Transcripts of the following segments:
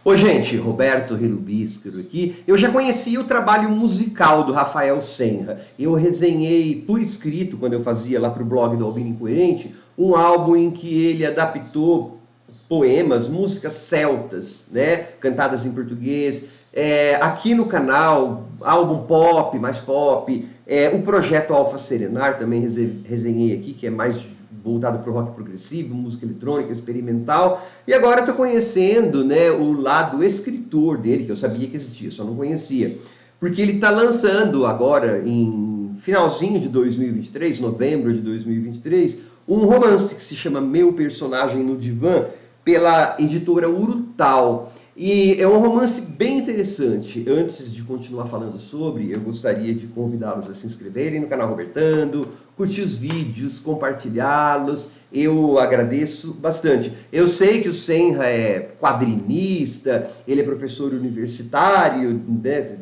Oi, gente, Roberto Relubíscaro aqui. Eu já conhecia o trabalho musical do Rafael Senra. Eu resenhei por escrito, quando eu fazia lá para o blog do Albino Incoerente, um álbum em que ele adaptou poemas, músicas celtas, né, cantadas em português. Aqui no canal, álbum pop, mais pop. O projeto Alfa Serenar também resenhei aqui, que é mais voltado para o rock progressivo, música eletrônica, experimental. E agora estou conhecendo, né, o lado escritor dele, que eu sabia que existia, só não conhecia. Porque ele está lançando agora, em finalzinho de 2023, novembro de 2023, um romance que se chama Meu Personagem no Divã, pela editora Urutau. E é um romance bem interessante. Antes de continuar falando sobre, eu gostaria de convidá-los a se inscreverem no canal Robertando, curtir os vídeos, compartilhá-los. Eu agradeço bastante. Eu sei que o Senra é quadrinista, ele é professor universitário, né,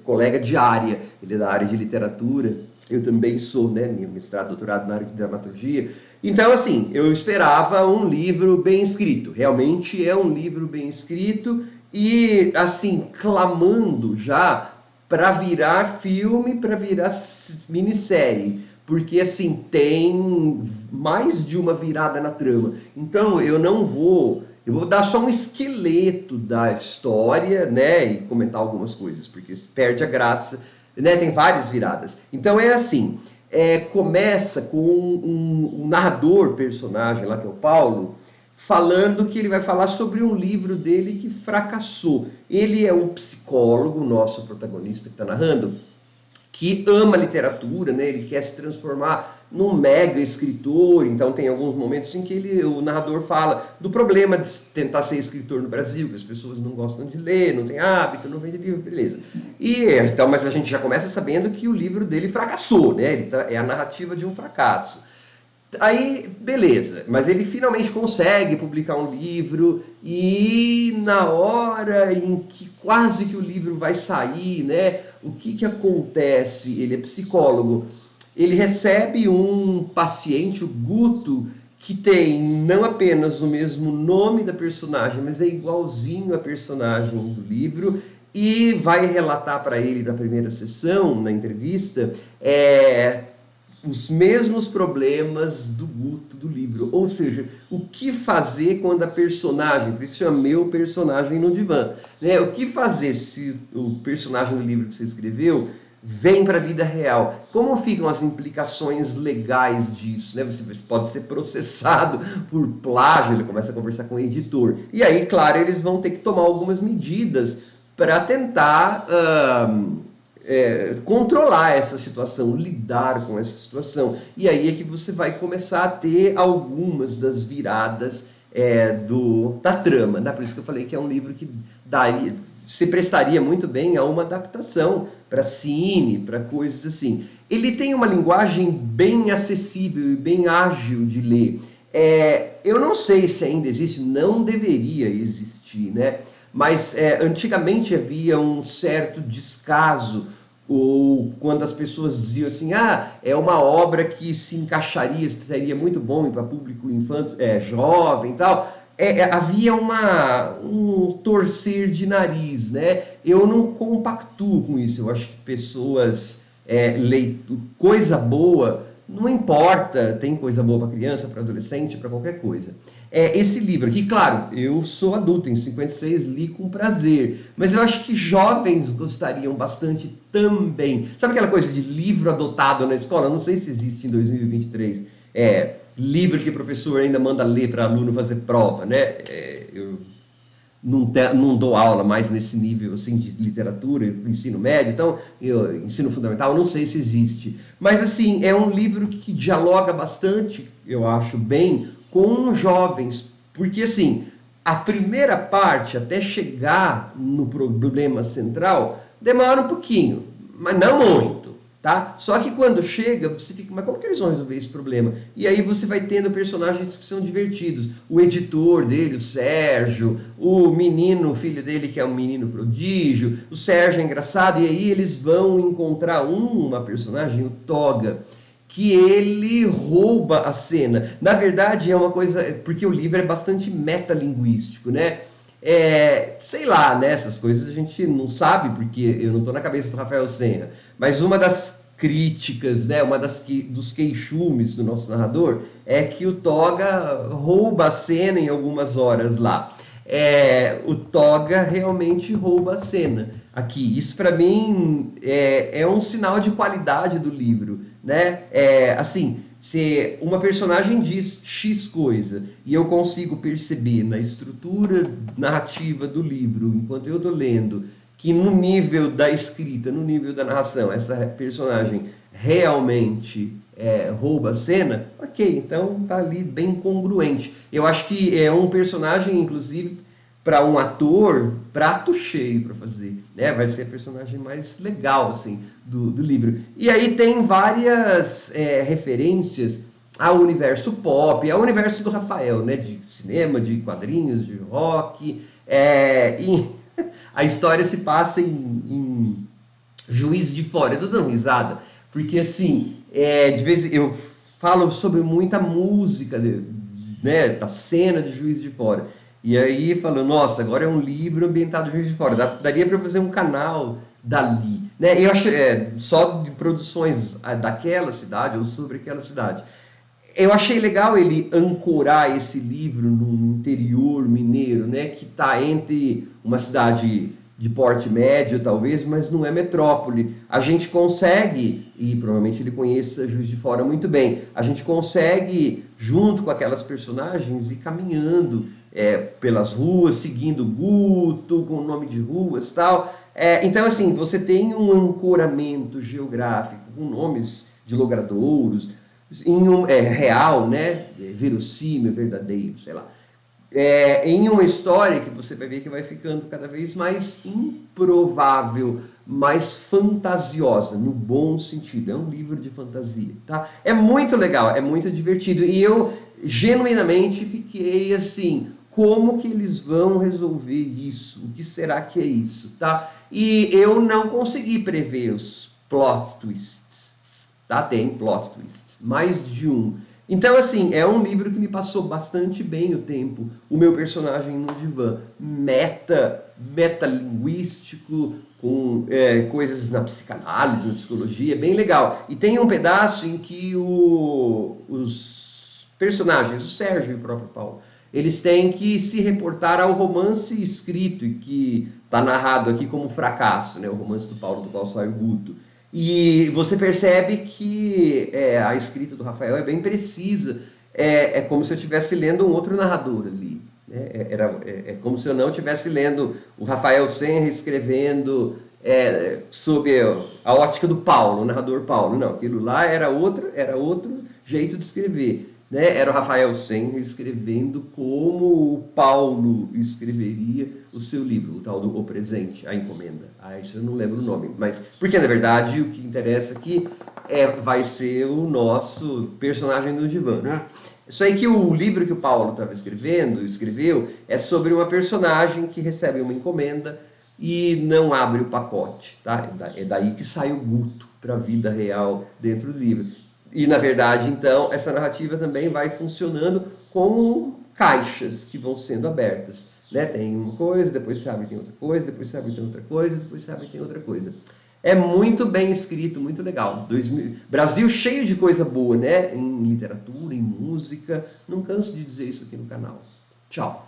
colega de área, ele é da área de literatura. Eu também sou, né, meu mestrado, doutorado na área de dramaturgia. Então, assim, eu esperava um livro bem escrito. Realmente é um livro bem escrito e, assim, clamando já para virar filme, para virar minissérie. Porque, assim, tem mais de uma virada na trama. Então, eu não vou... Eu vou dar só um esqueleto da história, né, e comentar algumas coisas, porque perde a graça, né, tem várias viradas. Então é assim, começa com um narrador personagem lá, que é o Paulo, falando que ele vai falar sobre um livro dele que fracassou. Ele é um psicólogo, nosso protagonista que está narrando, que ama literatura, né? Ele quer se transformar num mega escritor, então tem alguns momentos em que o narrador fala do problema de tentar ser escritor no Brasil, que as pessoas não gostam de ler, não tem hábito, não vende livro, beleza. Então, mas a gente já começa sabendo que o livro dele fracassou, né? É a narrativa de um fracasso. Aí, beleza, mas ele finalmente consegue publicar um livro e na hora em que quase que o livro vai sair, né? O que acontece? Ele é psicólogo. Ele recebe um paciente, o Guto, que tem não apenas o mesmo nome da personagem, mas é igualzinho a personagem do livro e vai relatar para ele na primeira sessão, na entrevista, os mesmos problemas do Guto do livro. Ou seja, o que fazer quando a personagem, por isso chama Meu Personagem no Divã, né? O que fazer se o personagem do livro que você escreveu vem para a vida real? Como ficam as implicações legais disso? Né? Você pode ser processado por plágio, ele começa a conversar com o editor. E aí, claro, eles vão ter que tomar algumas medidas para tentar... controlar essa situação, lidar com essa situação. E aí é que você vai começar a ter algumas das viradas da trama. Né? Por isso que eu falei que é um livro que se prestaria muito bem a uma adaptação para cine, para coisas assim. Ele tem uma linguagem bem acessível e bem ágil de ler. Eu não sei se ainda existe, não deveria existir, né? Mas antigamente havia um certo descaso, ou quando as pessoas diziam assim, é uma obra que se encaixaria, seria muito bom para público jovem e tal, havia um torcer de nariz, né? Eu não compactuo com isso, eu acho que pessoas, coisa boa, não importa, tem coisa boa para criança, para adolescente, para qualquer coisa. Esse livro aqui, claro, eu sou adulto, em 56, li com prazer, mas eu acho que jovens gostariam bastante também. Sabe aquela coisa de livro adotado na escola? Não sei se existe em 2023. Livro que o professor ainda manda ler para aluno fazer prova, né? Eu não dou aula mais nesse nível assim, de literatura, ensino médio, então, ensino fundamental, não sei se existe. Mas, assim, é um livro que dialoga bastante, eu acho, bem, com jovens. Porque, assim, a primeira parte, até chegar no problema central, demora um pouquinho, mas não muito. Tá? Só que quando chega, você fica, mas como que eles vão resolver esse problema? E aí você vai tendo personagens que são divertidos. O editor dele, o Sérgio, o menino, o filho dele que é um menino prodígio, o Sérgio é engraçado, e aí eles vão encontrar uma personagem, o Toga, que ele rouba a cena. Na verdade é uma coisa, porque o livro é bastante metalinguístico, né? Sei lá, né? Essas coisas a gente não sabe, porque eu não estou na cabeça do Rafael Senra. Mas uma das críticas, né? Dos queixumes do nosso narrador é que o Toga rouba a cena em algumas horas lá. O Toga realmente rouba a cena aqui. Isso para mim é um sinal de qualidade do livro, né? Assim, se uma personagem diz X coisa e eu consigo perceber na estrutura narrativa do livro, enquanto eu estou lendo, que no nível da escrita, no nível da narração, essa personagem realmente rouba a cena, ok, então tá ali bem congruente. Eu acho que é um personagem, inclusive, para um ator, prato cheio para fazer, né? Vai ser a personagem mais legal, assim, do livro. E aí tem várias referências ao universo pop, ao universo do Rafael, né? De cinema, de quadrinhos, de rock. E a história se passa em Juiz de Fora. Eu tô dando risada, porque assim, de vez eu falo sobre muita música, né? Da cena de Juiz de Fora. E aí falou, nossa, agora é um livro ambientado em Juiz de Fora. Daria para fazer um canal dali, né? Eu acho só de produções daquela cidade ou sobre aquela cidade. Eu achei legal ele ancorar esse livro no interior mineiro, né? Que está entre uma cidade de porte médio, talvez, mas não é metrópole. A gente consegue, e provavelmente ele conheça Juiz de Fora muito bem, a gente consegue, junto com aquelas personagens, ir caminhando pelas ruas, seguindo Guto, com o nome de ruas e tal. Então, assim, você tem um ancoramento geográfico com nomes de logradouros, real, né? Verossímil, verdadeiro, sei lá. Em uma história que você vai ver que vai ficando cada vez mais improvável, mais fantasiosa, no bom sentido. É um livro de fantasia, tá? É muito legal, é muito divertido. E eu, genuinamente, fiquei assim, como que eles vão resolver isso? O que será que é isso, tá? E eu não consegui prever os plot twists, tá? Tem plot twists, mais de um. Então, assim, é um livro que me passou bastante bem o tempo. O meu personagem no divã, metalinguístico, com coisas na psicanálise, na psicologia, bem legal. E tem um pedaço em que os personagens, o Sérgio e o próprio Paulo, eles têm que se reportar ao romance escrito, e que está narrado aqui como fracasso, né? O romance do Paulo, do qual sai o Guto. E você percebe que a escrita do Rafael é bem precisa. É como se eu estivesse lendo um outro narrador ali. Né? É como se eu não estivesse lendo o Rafael Senra escrevendo sob a ótica do Paulo, o narrador Paulo. Não, aquilo lá era outro jeito de escrever. Né? Era o Rafael Senra escrevendo como o Paulo escreveria o seu livro, o tal do O Presente, a Encomenda. Isso eu não lembro o nome, mas porque na verdade o que interessa aqui vai ser o nosso personagem do divã, né? Isso aí que o livro que o Paulo escreveu, é sobre uma personagem que recebe uma encomenda e não abre o pacote, tá? É daí que sai o Guto para a vida real dentro do livro. E, na verdade, então, essa narrativa também vai funcionando como caixas que vão sendo abertas. Né? Tem uma coisa, depois se abre tem outra coisa, depois se abre tem outra coisa, depois se abre tem outra coisa. É muito bem escrito, muito legal. Brasil cheio de coisa boa, né? Em literatura, em música. Não canso de dizer isso aqui no canal. Tchau.